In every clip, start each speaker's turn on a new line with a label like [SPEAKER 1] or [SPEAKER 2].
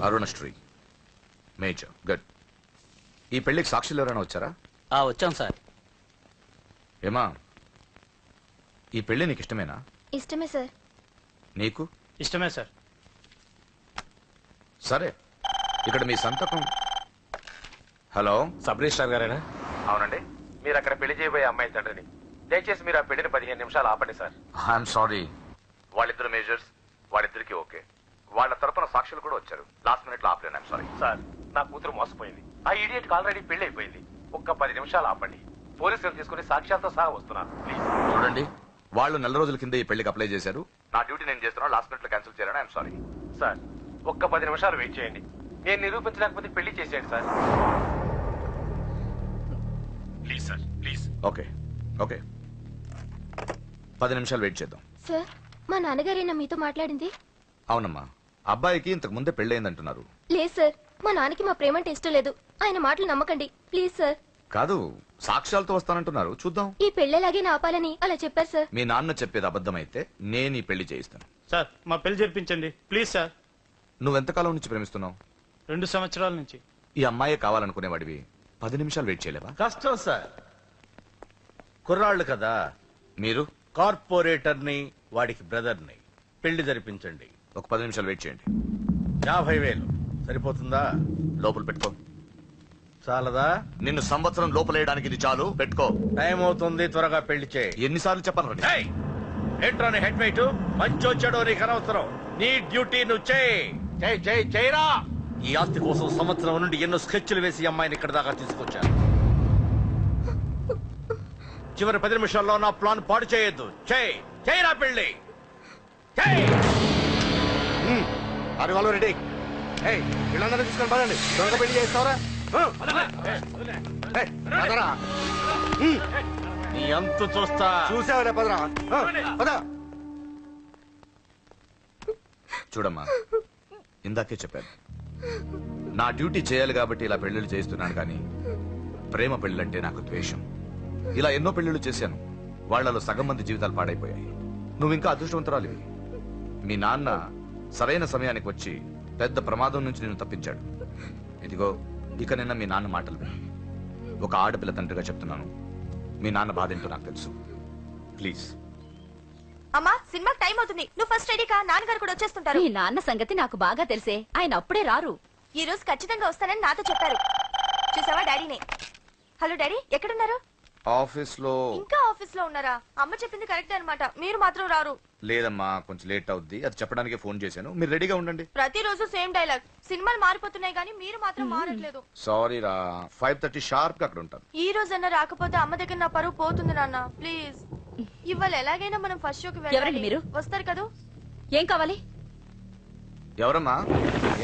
[SPEAKER 1] Arunasri major. Good. ఈ పెళ్లికి సాక్షులు ఎవరైనా వచ్చారా?
[SPEAKER 2] వచ్చాం సార్.
[SPEAKER 1] ఏమా, ఈ పెళ్లి నీకు ఇష్టమేనా?
[SPEAKER 3] ఇష్టమే సార్.
[SPEAKER 1] నీకు?
[SPEAKER 2] ఇష్టమే సార్.
[SPEAKER 1] సరే, ఇక్కడ మీ సంతకం. హలో,
[SPEAKER 4] సబ్ రిజిస్ట్రార్ గారేనా?
[SPEAKER 1] అవునండి.
[SPEAKER 4] మీరు అక్కడ పెళ్లి చేయబోయే అమ్మాయి తండ్రిని. దయచేసి మీరు ఆ పెళ్లిని 15 నిమిషాలు ఆపండి సార్.
[SPEAKER 1] I'm sorry. వాళ్ళిద్దరు మేజర్స్, వాళ్ళిద్దరికి ఓకే. వాళ్ళ తరపున సాక్షులు కూడా వచ్చారు. లాస్ట్ మినిట్ లో ఆపలేను. I'm sorry.
[SPEAKER 4] సార్, నా కూతురు మోసపోయింది. ఆ ఇడియట్ ఆల్రెడీ పెళ్లి అయిపోయింది. ఒక్క 10 నిమిషాలు ఆపండి. పోలీసులు తీసుకుని సాక్ష్యాలతో సహా వస్తున్నాను. ప్లీజ్
[SPEAKER 1] చూడండి, వాళ్ళు నెల రోజుల కింద ఈ పెళ్లికి అప్లై చేశారు. నా డ్యూటీ నేను చేస్తున్నాను. లాస్ట్ మినిట్ లో క్యాన్సిల్ చేయాలని. I'm sorry.
[SPEAKER 4] సార్, ఒక్క 10 నిమిషాలు వెయిట్ చేయండి. నేను నిరూపించలేకపోతే పెళ్లి చేసేయండి sir. Please sir, please.
[SPEAKER 1] Okay okay, 10 నిమిషాలు వెయిట్ చేద్దాం.
[SPEAKER 3] సార్, మా నాన్నగారేనా మీతో మాట్లాడింది?
[SPEAKER 1] అవునమ్మా, అబ్బాయికి ఇంతకు ముందే పెళ్ళయిందంటున్నారు.
[SPEAKER 3] లేదు సార్, మా నాన్నకి మా ప్రేమ అంటే ఇష్టం లేదు. ఆయన మాటలు నమ్మకండి ప్లీజ్ సార్.
[SPEAKER 1] కాదు, సాక్ష్యాలతో వస్తానంటున్నారు. చూద్దాం.
[SPEAKER 3] ఈ పెళ్ళేలాగే ఆపాలని అలా చెప్పారు సార్.
[SPEAKER 1] మీ నాన్న చెప్పేది అబద్ధమైతే నేను ఈ పెళ్లి చేయిస్తాను.
[SPEAKER 2] సార్, మా పెళ్లి జరిపించండి ప్లీజ్ సార్.
[SPEAKER 1] నువ్వెంతకాలం నుంచి ప్రేమిస్తున్నావు?
[SPEAKER 2] 2 సంవత్సరాల నుంచి.
[SPEAKER 1] ఈ అమ్మాయి కావాలనుకునేవాడివి 10 నిమిషాలు వెయిట్ చేయలేవా?
[SPEAKER 5] కష్టం సార్, కుర్రాళ్ళు కదా.
[SPEAKER 1] మీరు
[SPEAKER 5] కార్పొరేటర్ని, వాడికి బ్రదర్ని. పెళ్లి జరిపించండి.
[SPEAKER 1] ఒక 10 నిమిషాలు వెయిట్ చేయండి.
[SPEAKER 5] 50,000 సరిపోతుందా?
[SPEAKER 1] లోపల పెట్టుకో.
[SPEAKER 5] చాలదా?
[SPEAKER 1] నిన్ను సంవత్సరం లోపలేయడానికి ఇది చాలు. పెట్టుకో.
[SPEAKER 5] టైం అవుతుంది, త్వరగా పెళ్లి చేయి.
[SPEAKER 1] ఎన్నిసార్లు చెప్పాను?
[SPEAKER 5] ఏంట్రా నీ హెడ్ వెయిట్? మంచి వచ్చాడో నీకు అనవసరం. నీ డ్యూటీ నువ్వు చేయరా. ఈ ఆస్తి కోసం సంవత్సరం నుండి ఎన్నో స్కెచ్లు వేసి అమ్మాయిని ఇక్కడ దాకా తీసుకొచ్చాను. చివరి 10 నిమిషాల్లో నా ప్లాన్ పాడు చేయొద్దు. చేయరా పెళ్లి.
[SPEAKER 4] రెడీ. వీళ్ళందరూ తీసుకొని పదండి. దొంగ పెళ్లి చేస్తావరా?
[SPEAKER 5] నీ అంతు చూస్తా.
[SPEAKER 4] చూసావరా? పదరా.
[SPEAKER 1] చూడమ్మా, ఇందాకే చెప్పాను, నా డ్యూటీ చేయాలి కాబట్టి ఇలా పెళ్లిళ్ళు చేస్తున్నాను. కానీ ప్రేమ పెళ్లిళ్ళంటే నాకు ద్వేషం. ఇలా ఎన్నో పెళ్లిళ్ళు చేశాను. వాళ్లలో సగం మంది జీవితాలు పాడైపోయాయి. నువ్వు ఇంకా అదృష్టవంతురాలివి. మీ నాన్న సరైన సమయానికి వచ్చి పెద్ద ప్రమాదం నుంచి నిన్ను తప్పించాడు. ఇదిగో, ఇక నిన్న మీ నాన్న మాటలు విను. ఒక ఆడపిల్ల తండ్రిగా చెప్తున్నాను, మీ నాన్న బాధ ఏంటో నాకు తెలుసు. ప్లీజ్.
[SPEAKER 3] అమ్మా, సినిమాకి టైం అవుతుంది. నువ్వు ఫస్ట్ రెడీ కా, నాన్నగారు కూడా వచ్చేస్తుంటారు.
[SPEAKER 6] మీ నాన్న సంగతి నాకు బాగా తెలిసే. ఆయన అప్పుడే రారు.
[SPEAKER 3] ఈ రోజు ఖచ్చితంగా వస్తానని నాతో చెప్పారు. చూసావా డాడీనే. హలో డాడీ, ఎక్కడున్నారు?
[SPEAKER 1] ఆఫీస్ లో.
[SPEAKER 3] ఇంకా ఆఫీస్ లో ఉన్నారా? అమ్మ చెప్పింది కరెక్ట్ అన్నమాట, మీరు మాత్రం రారు.
[SPEAKER 1] లేదమ్మా, కొంచెం లేట్ అవుద్ది. అది చెప్పడానికి ఫోన్ చేశాను. మీరు రెడీగా ఉండండి.
[SPEAKER 3] ప్రతిరోజు సేమ్ డైలాగ్. సినిమాలు మారిపోతున్నాయి కానీ మీరు మాత్రం మారట్లేదు.
[SPEAKER 1] సారీ రా, 5:30 షార్ప్ గా అక్కడ ఉంటాను.
[SPEAKER 3] ఈ రోజన్నా రాకపోతే అమ్మ దగ్గర నా పరువు పోతుంది నాన్న. ప్లీజ్, ఇవాళ ఎలాగైనా మనం ఫస్ట్ షోకి
[SPEAKER 6] ఎవరండి
[SPEAKER 3] వెళ్ళాలి.
[SPEAKER 6] మీరు?
[SPEAKER 3] వస్తారు కదా?
[SPEAKER 6] ఏం కావాలి?
[SPEAKER 1] ఎవరమ్మా?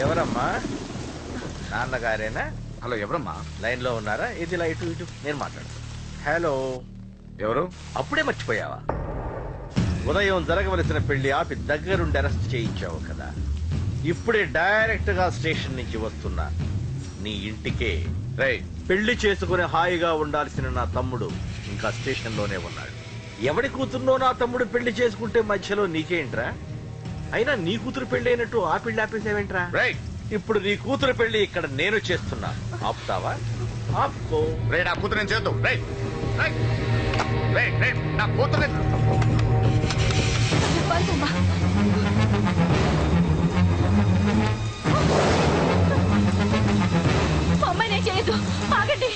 [SPEAKER 5] ఎవరమ్మా? నాన్నగారేనా?
[SPEAKER 1] హలో, ఎవరమ్మా?
[SPEAKER 5] లైన్ లో ఉన్నారా? ఇది ఇలా ఇటు ఇటు నేను మాట్లాడతాను. హలో.
[SPEAKER 1] ఎవరు?
[SPEAKER 5] అప్పుడే మర్చిపోయావా? ఉదయం జరగవలసిన పెళ్లి ఆపి దగ్గరుండి అరెస్ట్ చేయించావు కదా. ఇప్పుడే డైరెక్ట్ గా స్టేషన్ నుంచి వస్తున్నా నీ ఇంటికే.
[SPEAKER 1] రేయ్,
[SPEAKER 5] పెళ్లి చేసుకుని హాయిగా ఉండాల్సిన నా తమ్ముడు ఇంకా స్టేషన్ లోనే ఉన్నాడు. ఎవడి కూతుర్నో నా తమ్ముడు పెళ్లి చేసుకుంటే మధ్యలో నీకేంట్రా? అయినా నీ కూతురు పెళ్లి అయినట్టు ఆ పెళ్లి ఆపేసావేంట్రా?
[SPEAKER 1] రేయ్,
[SPEAKER 5] ఇప్పుడు నీ కూతురు పెళ్లి ఇక్కడ నేను చేస్తున్నాను. ఆపుతావా? ఆపుకో.
[SPEAKER 1] రే, నా కూతురు నేను చేద్దాం. రే రేయ్, రేయ్, రేయ్, నా కూతురు.
[SPEAKER 6] అమ్మాయి నేను చేయొద్దు, ఆగండి.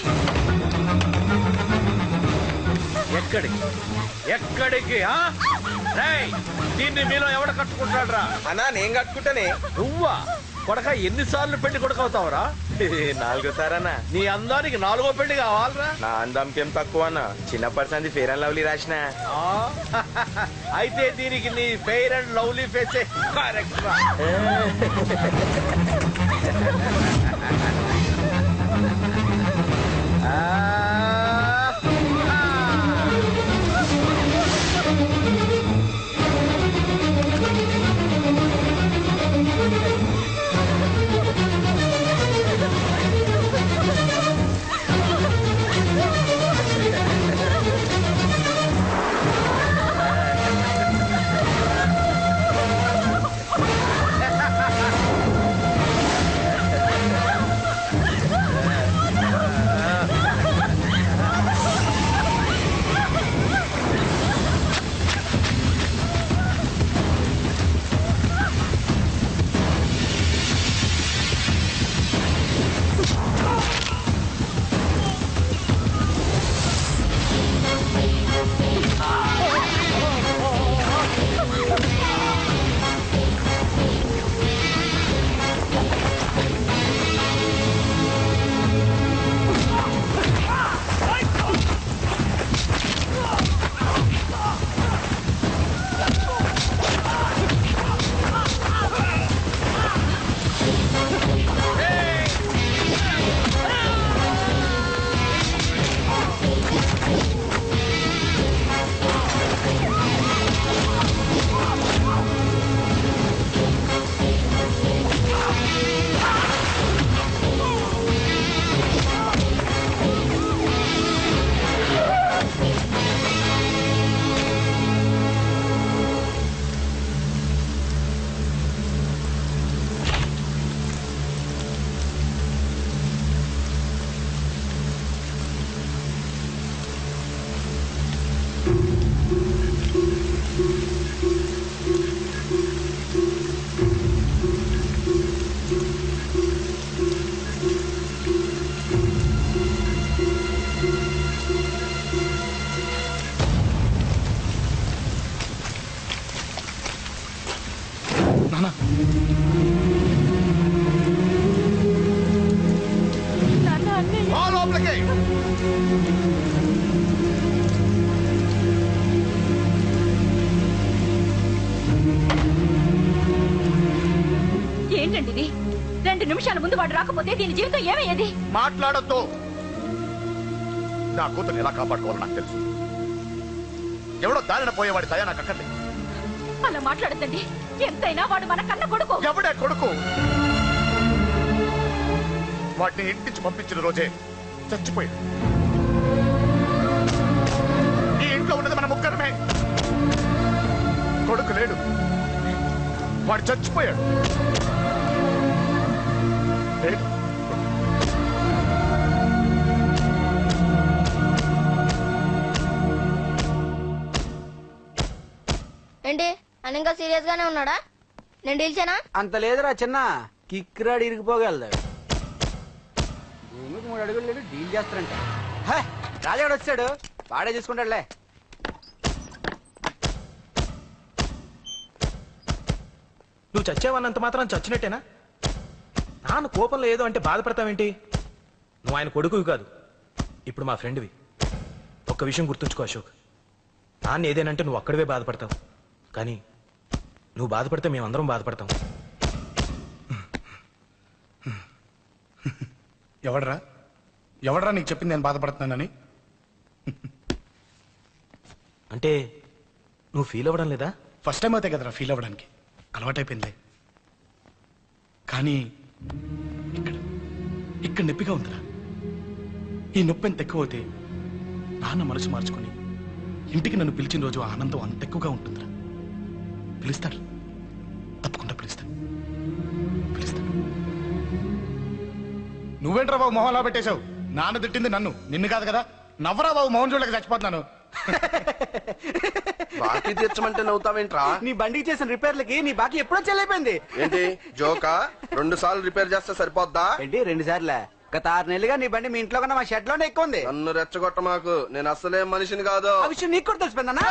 [SPEAKER 5] ఎక్కడికి ఎక్కడికి? రేయ్, దీన్ని మీలో ఎవడ కట్టుకుంటాడు రా?
[SPEAKER 4] అన్నా, నేను కట్టుకుంటానే.
[SPEAKER 5] నువ్వా? కొడక ఎన్నిసార్లు పెళ్లి కొడుకవుతావురా?
[SPEAKER 4] 4 సారన్నా.
[SPEAKER 5] నీ అందానికి 4వ పెళ్లి కావాలరా?
[SPEAKER 4] నా అందంకి ఏం తక్కువ అన్న. చిన్నప్పటి సంది ఫేర్ అండ్ లవ్లీ రాసిన.
[SPEAKER 5] అయితే దీనికి నీ ఫెయిర్ అండ్ లవ్లీ ఫేసే కరెక్ట్ రా.
[SPEAKER 6] 2 నిమిషాల ముందు వాడు రాకపోతే దీని జీవితం ఏమయ్యేది?
[SPEAKER 1] మాట్లాడొద్దు. నా కూతురు ఎలా కాపాడుకోవాలో నాకు తెలుసు. ఎవడో దారిన పోయేవాడి దయ నాకు అక్కర్లేదు.
[SPEAKER 6] అలా మాట్లాడద్దండి. ఎంతైనా వాడు మన కన్న కొడుకు.
[SPEAKER 1] ఎవడే కొడుకు? వాటిని ఇంటించి పంపించిన రోజే చచ్చిపోయాడు. ఈ ఇంట్లో ఉన్నది మన ముగ్గురమే. కొడుకు లేడు, వాడు చచ్చిపోయాడు. లేడు.
[SPEAKER 7] ఏంటి అని ఇంకా సీరియస్ గానే ఉన్నాడా? నేను డీల్ చేయనా?
[SPEAKER 8] అంత లేదురా చిన్న కిక్రాడు ఇరిగిపోగలదు. భూమికి 3 అడుగులు లేడు డీల్ చేస్తారంట. రాజాడు వచ్చాడు, వాడే చూసుకుంటాడులే.
[SPEAKER 9] నువ్వు చచ్చావన్నంత మాత్రం చచ్చినట్టేనా? నాన్న కోపంలో ఏదో అంటే బాధపడతావేంటి? నువ్వు ఆయన కొడుకువి కాదు, ఇప్పుడు మా ఫ్రెండ్వి. ఒక్క విషయం గుర్తుంచుకో అశోక్, నాన్న ఏదేనంటే నువ్వు అక్కడివే బాధపడతావు, కానీ నువ్వు బాధపడితే మేమందరం బాధపడతాం.
[SPEAKER 10] ఎవడరా నీకు చెప్పింది నేను బాధపడుతున్నానని?
[SPEAKER 9] అంటే నువ్వు ఫీల్ అవ్వడం లేదా?
[SPEAKER 10] ఫస్ట్ టైం అవుతాయి కదరా ఫీల్ అవ్వడానికి, అలవాటైపోయిందిలే. కానీ ఇక్కడ నొప్పిగా ఉందిరా. ఈ నొప్పి ఎంత ఎక్కువ అవుతే నాన్న మనసు మార్చుకుని ఇంటికి నన్ను పిలిచిన రోజు ఆనందం అంత ఎక్కువగా ఉంటుందిరా. పిలుస్తాడు, తప్పకుండా పిలుస్తాడు. నువ్వేంట్రా బాబు మొహంలా పెట్టేశావు? నాన్న తిట్టింది నన్ను, నిన్ను కాదు కదా. నవ్వరా బాబు, మొహం చూడలేక చచ్చిపోతున్నాను.
[SPEAKER 11] బాకీ తీర్చమంటే నవ్వుతావేంట్రా?
[SPEAKER 8] నీ బండికి చేసిన రిపేర్లకి నీ బాకీ ఎప్పుడో చెల్లైపోయింది.
[SPEAKER 11] ఏంటి జోకా? 2 సార్లు రిపేర్ చేస్తే సరిపోద్దా?
[SPEAKER 8] ఏంటి 2 సార్లే? గత 6 నెలలుగా నీ బండి మీ ఇంట్లో కన్నా మా షెడ్ లోనే ఎక్కువ ఉంది.
[SPEAKER 11] నన్ను రెచ్చగొట్ట మాకు, నేను అసలే మనిషిని కాదు.
[SPEAKER 8] ఆ విషయం నీకు కూడా తెలిసిపోయిందన్నా?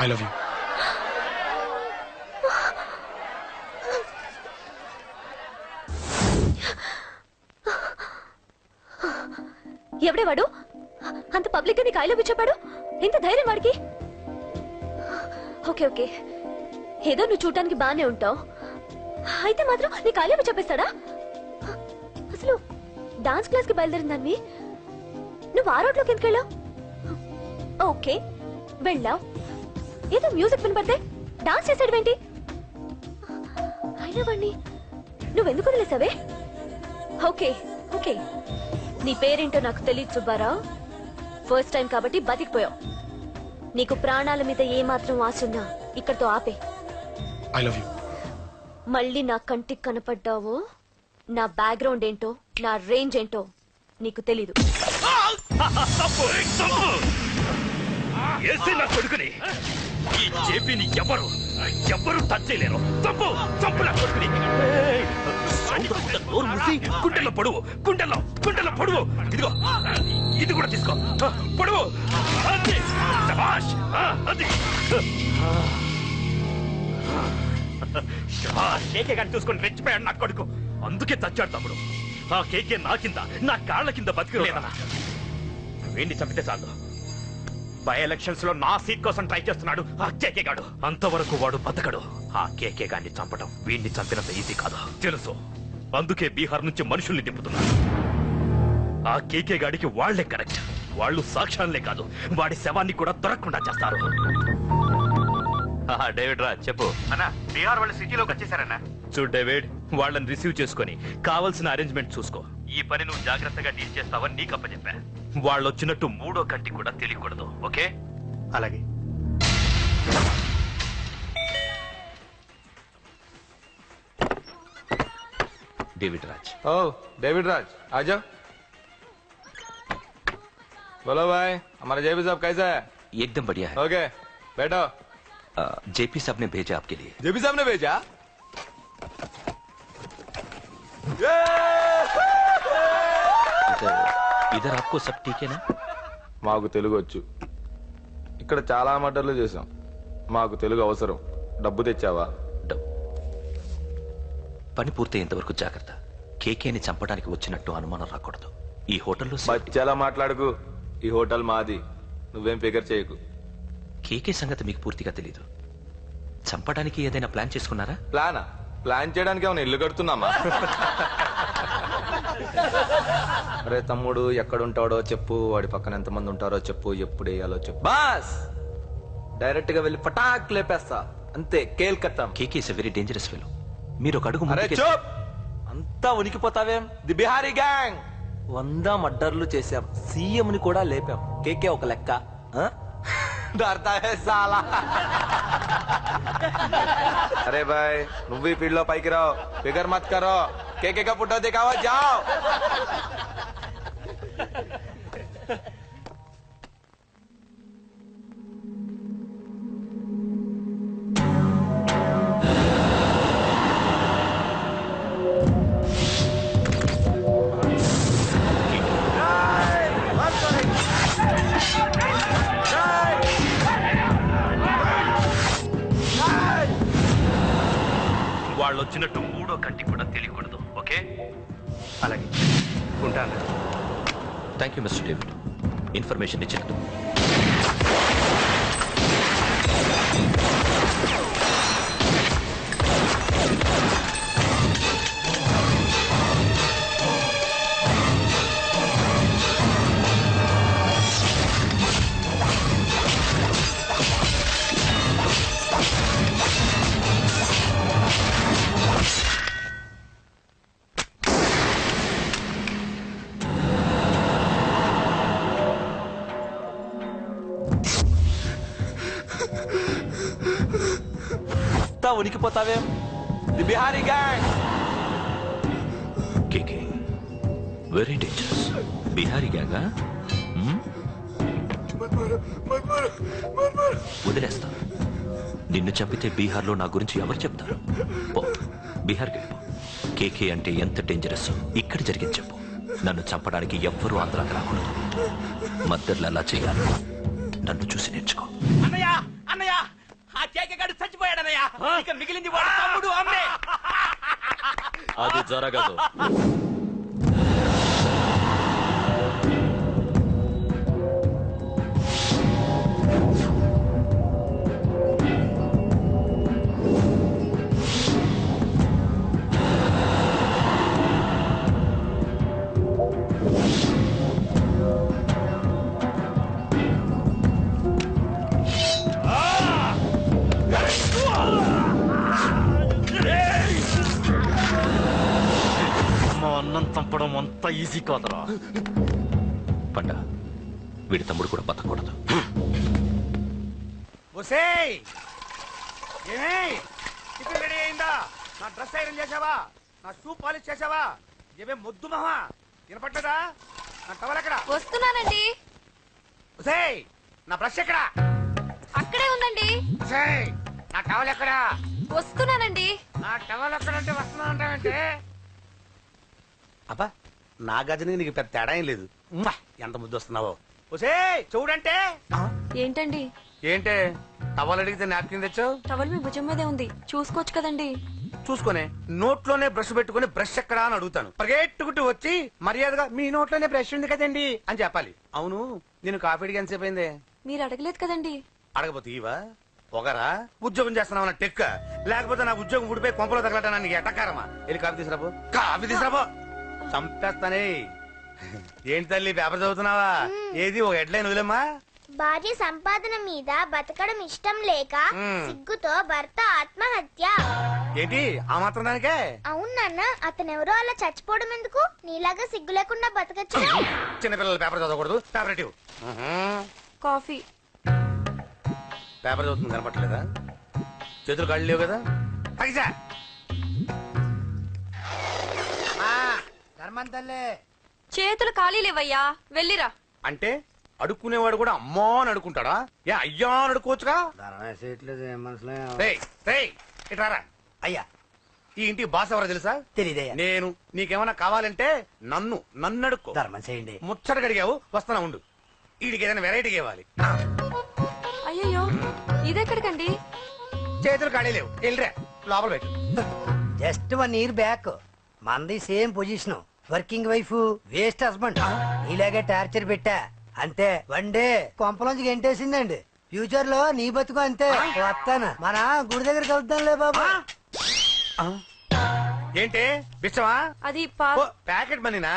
[SPEAKER 10] I love you.
[SPEAKER 3] ఎవడే వాడు? అంత పబ్లిక్ గా నీకు ఐ లవ్ యూ చెప్పాడు? ఇంత ధైర్యం వాడికి? ఓకే ఓకే, ఏదో నువ్వు చూడటానికి బానే ఉంటావు, అయితే మాత్రం నీకు ఐ లవ్ యూ చెప్పేస్తాడా? అసలు డాన్స్ క్లాస్ కి బయలుదేరిందాన్ని నువ్వు ఆ రోడ్లోకి ఎందుకు వెళ్ళావు? ఓకే వెళ్ళావు, ఏదో మ్యూజిక్ వినపడితే డాన్స్ చేసాడువేంటి? అయినా వాణ్ణి నువ్వెందుకు వదిలేసావే? ఓకే ఓకే, నీ పేరేంటో నాకు తెలియదు సుబ్బారావు. ఫస్ట్ టైం కాబట్టి బతికిపోయావు. నీకు ప్రాణాల మీద ఏమాత్రం ఆశున్నా ఇక్కడితో ఆపే.
[SPEAKER 10] I love you.
[SPEAKER 3] మళ్ళీ నా కంటికి కనపడ్డావో నా బ్యాక్గ్రౌండ్ ఏంటో నా రేంజ్ ఏంటో నీకు తెలీదు.
[SPEAKER 12] కొడుకుని ఈ జేపీని ఎవరు టచ్ చేయలేరు. చంపు చంపు నా కొడుకుని. నోరు మూసి గుండెల్లో పొడువు, గుండెల్లో పొడువు. ఇదిగో ఇది కూడా తీసుకో, పొడువు. అది శభాష్, అది శభాష్. కేకే గాని చూసుకొని రెచ్చిపోయాడు నా కొడుకు, అందుకే చచ్చాడు తమ్ముడు. ఆ కేకే నా కింద, నా కాళ్ళ కింద బతికిలేదన్నా. వీడిని చంపితే చాలు. బై ఎలక్షన్స్ లో నా సీట్ కోసం ట్రై చేస్తున్నాడు ఆ కేకే గాడు. అంతవరకు వాడు బతకడు. ఆ కేకే గాడిని చంపడం వీడిని చంపినంత ఈజీ కాదు తెలుసు. అందుకే బీహార్ నుంచి మనుషుల్ని దింపుతున్నాడు. ఆ కేకే గాడికి వాళ్లే కరెక్ట్. వాళ్ళు సాక్ష్యాలే కాదు, వాడి శవాన్ని కూడా దొరకకుండా చేస్తారు. డేవిడ్ రా చెప్పు
[SPEAKER 4] అన్నా. బీహార్ వాళ్ళు సిటీలోకి వచ్చేసారన్నా.
[SPEAKER 12] చూడు డేవిడ్, వాళ్ళని రిసీవ్ చేసుకుని కావాల్సిన అరేంజ్మెంట్ చూసుకో. ఈ పని నువ్వు జాగ్రత్తగా డీల్ చేస్తావని నీకు అప్పచెప్పా. వాళ్ళు వచ్చినట్టు 3వ కంటి కూడా తెలియకూడదు, ఓకే?
[SPEAKER 10] అలాగే.
[SPEAKER 1] डेविड राज।
[SPEAKER 13] ओ डेविड राज आ जाओ। बोलो भाई, हमारा जेपी साहब कैसा है?
[SPEAKER 14] एकदम बढ़िया है।
[SPEAKER 13] ओके बैठो।
[SPEAKER 14] जेपी साहब ने भेजा आपके लिए।
[SPEAKER 13] जेपी साहब ने भेजा?
[SPEAKER 14] इधर आपको सब ठीक है ना?
[SPEAKER 13] మాకు తెలుగు వచ్చు. ఇక్కడ చాలా మర్డర్లు చేసాం. మాకు తెలుగు అవసరం. డబ్బు తెచ్చావా?
[SPEAKER 14] పని పూర్తయ్యేంతవరకు జాగ్రత్త. కేకేని చంపడానికి వచ్చినట్టు అనుమానం రాకూడదు. ఈ హోటల్లో
[SPEAKER 13] చాలా మాట్లాడుకు. ఈ హోటల్ మాది. నువ్వేం ఫిగర్ చేయకు.
[SPEAKER 14] కేకే సంగతి మీకు పూర్తిగా తెలీదు. చంపడానికి ఏదైనా ప్లాన్ చేసుకున్నారా?
[SPEAKER 13] ప్లాన్ చేయడానికి ఏమైనా ఇల్లు కడుతున్నామా? అరే తమ్ముడు, ఎక్కడుంటాడో చెప్పు, వాడి పక్కన ఎంతమంది ఉంటారో చెప్పు, ఎప్పుడు వేయాలో చెప్పు. బాస్ డైరెక్ట్ గా వెళ్ళి పటాక్ లేపేస్తా, అంతే. Calcutta.
[SPEAKER 14] KK is a very dangerous fellow. మీరు ఒక అడుగు
[SPEAKER 5] అంతా ఉనికిపోతావేం? ది బిహారీ గ్యాంగ్ 100 మర్డర్లు చేశాం. సీఎం ని కూడా లేపాం. కేకే ఒక లెక్క.
[SPEAKER 13] అరే బాయ్, నువ్వు ఈ ఫీల్డ్ లో పైకి రావు. ఫిగర్ మత్ కరో. కేకే కా ఫోటో దిखावा जाओ.
[SPEAKER 12] వాళ్ళు వచ్చినట్టు మూడో కంటికి కూడా తెలియకూడదు. ఓకే?
[SPEAKER 4] అలాగే ఉంటాను.
[SPEAKER 14] Thank you mister David. Information ఇచ్చినట్టు.
[SPEAKER 5] ఉనికిపోతావేం? The Bihari gang.
[SPEAKER 14] KK very dangerous. Bihari గ్యాంగా? వదిలేస్తా. నిన్ను చంపితే బీహార్లో నా గురించి ఎవరు చెప్తారు? పో, బీహార్కి వెళ్ళిపో. కేకే అంటే ఎంత డేంజరస్ ఇక్కడ జరిగింది చెప్పు. నన్ను చంపడానికి ఎవ్వరూ ఆంధ్రాకి రాకూడదు. మద్దర్లు అలా చేయాలి. నన్ను చూసి నేర్చుకో.
[SPEAKER 12] అన్నయ్య, అన్నయ్య, ఆ కేకే గాడు చచ్చిపోయాడన్నయ్య. ఇక మిగిలింది వాడు తమ్ముడు, అమ్మే.
[SPEAKER 14] అది జరగదు.
[SPEAKER 12] అన్నం చంపడం అంత ఈజీ కాదురా.
[SPEAKER 14] పండ, వీడి తమ్ముడు కూడా బతకూడదు.
[SPEAKER 4] టిఫిన్ రెడీ అయిందా? నా డ్రెస్ ఐరన్ చేసావా? నా షూ పాలిష్ చేసావా? ఏమే మొద్దు మహా వినపట్టదా? నా టవల్ ఎక్కడ?
[SPEAKER 3] వస్తున్నానండి.
[SPEAKER 4] నా బ్రష్ ఎక్కడ?
[SPEAKER 3] అక్కడే ఉందండి.
[SPEAKER 4] నా టవల్ ఎక్కడ?
[SPEAKER 3] వస్తున్నానండి.
[SPEAKER 4] నా టవల్ ఎక్కడంటే వస్తున్నానంటే అబ్బా, నా గజని నీకు పెద్ద తేడా ఏం లేదు. ఎంత ముద్దు వస్తున్నావో. చూడంటే
[SPEAKER 3] ఏంటండి?
[SPEAKER 4] ఏంటే టవల్ అడిగితే నాప్కిన్ తెచ్చావు?
[SPEAKER 3] టవల్ మీ భుజం మీదే ఉంది, చూసుకోవచ్చు కదండి.
[SPEAKER 4] చూసుకునే నోట్లోనే బ్రష్ పెట్టుకుని బ్రష్ ఎక్కడా అని అడుగుతాను. పరిగెట్టుకుంటూ వచ్చి మర్యాదగా మీ నోట్లోనే బ్రష్ ఉంది కదండి అని చెప్పాలి. అవును, నేను కాఫీ అడిగి ఎంతసేపు అయిందే?
[SPEAKER 3] మీరు అడగలేదు కదండి.
[SPEAKER 4] అడగపోతే ఇవా పొగరా? ఉద్యోగం చేస్తున్నావు నా టెక్క, లేకపోతే నా ఉద్యోగం ఊడిపోయి కొంపలో తగలటా నీకు ఎట్టకారమా? వెళ్ళి కాఫీ తీసుకురాబో. కాఫీ తీసుకురాబో. చంపేస్తానే. ఏంటి తల్లి పేపర్ చదువుతున్నావా? ఏది ఒక హెడ్లైన్ వదిలేమ్మా.
[SPEAKER 7] భార్య సంపాదన మీద బతకడం ఇష్టం లేక సిగ్గుతో భర్త ఆత్మహత్య.
[SPEAKER 4] ఏంటి ఆ మాత్రం దానికే?
[SPEAKER 7] అవునన్న, అతనెవరో అలా చచ్చిపోవడం ఎందుకు? నీలాగా సిగ్గు లేకుండా బతకచ్చు.
[SPEAKER 4] చిన్నపిల్లలు పేపర్ చదవకూడదు. Paper
[SPEAKER 3] coffee.
[SPEAKER 4] పేపర్ చదువుతుంది కనపట్లేదా? చేతులు కాళ్ళు లేవు కదా? తగ్గిసా
[SPEAKER 3] చేతులు ఖాళీ లేవయ్యా, వెళ్ళిరా.
[SPEAKER 4] అంటే అడుక్కునేవాడు కూడా అమ్మా అని అడుకుంటాడా? ఏ అయ్యా అని అడుకోవచ్చుగా? ఇట్రారా. అయ్యా, ఈ ఇంటికి బాస్ ఎవరో తెలుసా?
[SPEAKER 8] తెలియదయ్యా.
[SPEAKER 4] నేను. నీకేమైనా కావాలంటే నన్ను అడుక్కో.
[SPEAKER 8] ధర్మం చేయండి.
[SPEAKER 4] ముచ్చట అడిగావు, వస్తానా ఉండు. వీడికి ఏదైనా వెరైటీగా ఇవ్వాలి.
[SPEAKER 3] ఇదెక్కడికండి?
[SPEAKER 4] చేతులు ఖాళీ లేవు వెళ్ళరా లోపల పెట్టు.
[SPEAKER 15] జస్ట్ 1 year బ్యాక్ మనది same position. Working wife waste husband ఇలాగే టార్చర్ పెట్టా అంతే. 1 day కొంపలోంచి గెంటేసిందండి. ఫ్యూచర్ లో నీ బతుకు అంతే. వస్తాను, మన గుడి దగ్గర కలుద్దాంలే బాబా.
[SPEAKER 4] ఏంటి బిచ్చమా?
[SPEAKER 3] అది
[SPEAKER 4] ప్యాకెట్ మనీనా?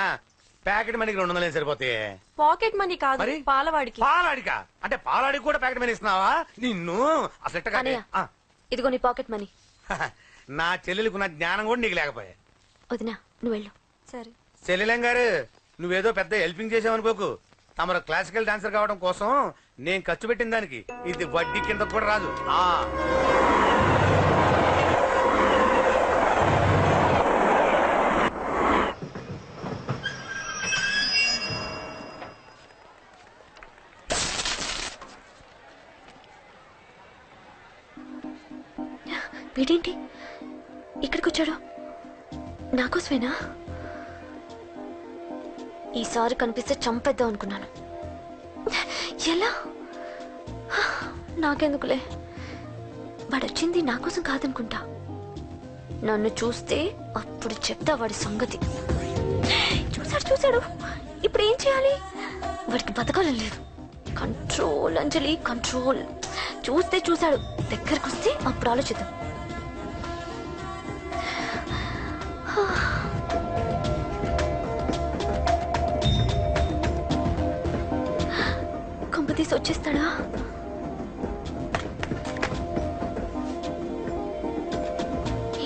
[SPEAKER 4] ప్యాకెట్ మనీకి 200 సరిపోతాయి.
[SPEAKER 3] పాకెట్ మనీ కాదు, పాలవాడికి.
[SPEAKER 4] పాలాడికా? అంటే పాలాడికి కూడా ప్యాకెట్ మనీ ఇస్తున్నావా? నిన్ను అసలు ఎట్ట కాదే.
[SPEAKER 3] ఇదిగో నీ పాకెట్ మనీ.
[SPEAKER 4] నా చెల్లెలకు నా జ్ఞానం కూడా నీకు లేకపోయా.
[SPEAKER 3] వదినా నువ్వు వెళ్ళు. సరే
[SPEAKER 4] చెల్లెలం గారు, నువ్వేదో పెద్ద హెల్పింగ్ చేసావనుకోకు. తమరు క్లాసికల్ డాన్సర్ కావడం కోసం నేను ఖర్చు పెట్టిన దానికి ఇది వడ్డీ కింద కూడా రాదు.
[SPEAKER 3] వీడేంటి ఇక్కడికి వచ్చాడు? నాకోసమేనా? ఈసారి కనిపిస్తే చంపేద్దాం అనుకున్నాను. ఎలా? నాకెందుకులే, వాడొచ్చింది నా కోసం కాదనుకుంటా. నన్ను చూస్తే అప్పుడు చెప్తా వాడి సంగతి. చూశాడు. ఇప్పుడు ఏం చేయాలి? వాడికి బతకాలని లేదు. కంట్రోల్ అంజలి, కంట్రోల్. చూశాడు, దగ్గరకు వస్తే అప్పుడు ఆలోచిద్దాం. కంపతీసి వచ్చేస్తాడా?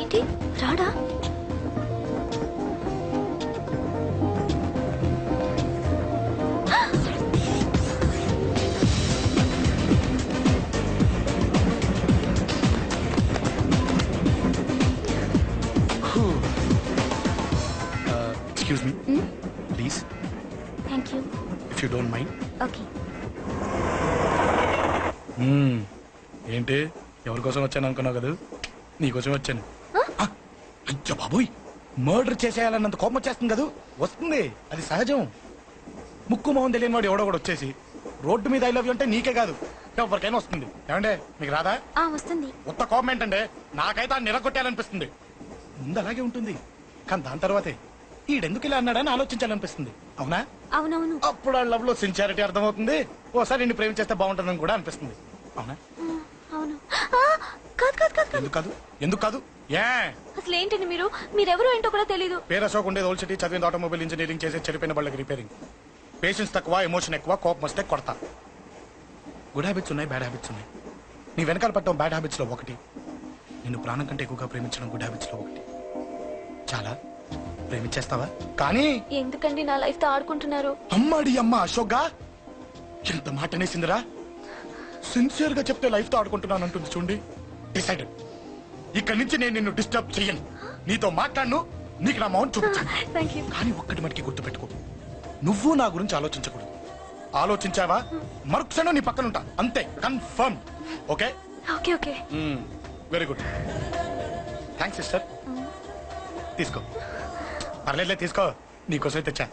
[SPEAKER 3] ఏంటి రాడా?
[SPEAKER 10] Excuse me, please.
[SPEAKER 3] Thank you.
[SPEAKER 10] If you don't mind.
[SPEAKER 3] Okay.
[SPEAKER 10] ఏంటి ఎవరి కోసం వచ్చాను అనుకున్నావు కదా? నీకోసం వచ్చాను. అయ్యో బాబోయ్, మర్డర్ చేసేయాలన్నంత కోపం వచ్చేస్తుంది కదా? వస్తుంది, అది సహజం. ముక్కు మొహం తెలియని వాడు ఎవడో కూడా వచ్చేసి రోడ్డు మీద ఐ లవ్ యూ అంటే నీకే కాదు ఎవరికైనా వస్తుంది. ఏమంటే మీకు రాదా?
[SPEAKER 3] వస్తుంది.
[SPEAKER 10] ఉత్త కోపం ఏంటంటే నాకైతే ఆ నిలగొట్టాలనిపిస్తుంది. ముందు అలాగే ఉంటుంది, కానీ దాని తర్వాతే ఈడెందుకు ఇలా అన్నాడని ఆలోచించాలనిపిస్తుంది. అవునా?
[SPEAKER 3] అవునవును.
[SPEAKER 10] అప్పుడు ఆ లవ్ లో సిన్సియారిటీ అర్థమవుతుంది. ఓసారి నిన్ను ప్రేమించేస్తే బాగుంటుందని కూడా అనిపిస్తుంది. అవునా?
[SPEAKER 3] అవును. కాదు.
[SPEAKER 10] ఎందుకు కాదు? ఏ
[SPEAKER 3] అసలు ఏంటండి మీరెవరు ఏంటో కూడా తెలీదు.
[SPEAKER 10] పేరు అశోక్, ఉండేది ఓల్డ్ సిటీ, చదివింది ఆటోమొబైల్ ఇంజనీరింగ్, చేసే చెడిపోయిన బళ్ళకి రిపేరింగ్. పేషెన్స్ తక్కువ, ఎమోషన్ ఎక్కువ, కోపం వస్తే కొడతా. గుడ్ హ్యాబిట్స్ ఉన్నాయి, బ్యాడ్ హ్యాబిట్స్ ఉన్నాయి. నీ వెనకాల పట్టడం బ్యాడ్ హ్యాబిట్స్ లో ఒకటి, నిన్ను ప్రాణం కంటే ఎక్కువగా ప్రేమించడం గుడ్ హ్యాబిట్స్ లో ఒకటి. చాలా ప్రేమించేస్తావా? కానీ
[SPEAKER 3] ఎందుకండి నా లైఫ్ తో ఆడుకుంటున్నారు?
[SPEAKER 10] అమ్మాడి అమ్మ అశోక్ గా ఎంత మాట అనేసిందిరా. సిన్సియర్ గా చెప్తే లైఫ్ తో ఆడుకుంటున్నాను అంటుంది చూడండి. డిసైడెడ్, ఇక్కడి నుంచి నేను నిన్ను డిస్టర్బ్ చెయ్యను. నీతో మాట్లాడను, నీకు నా మౌన్ చూపించాను. కానీ ఒక్కటి మటుకి గుర్తుపెట్టుకో, నువ్వు నా గురించి ఆలోచించకూడదు. ఆలోచించావా మరుక్షణం నీ పక్కన ఉంటా, అంతే. Confirm. Okay?
[SPEAKER 3] Okay.
[SPEAKER 10] Very good. Thanks sister. తీసుకో. పర్లేదులే, తీసుకో, నీకోసమే తెచ్చా.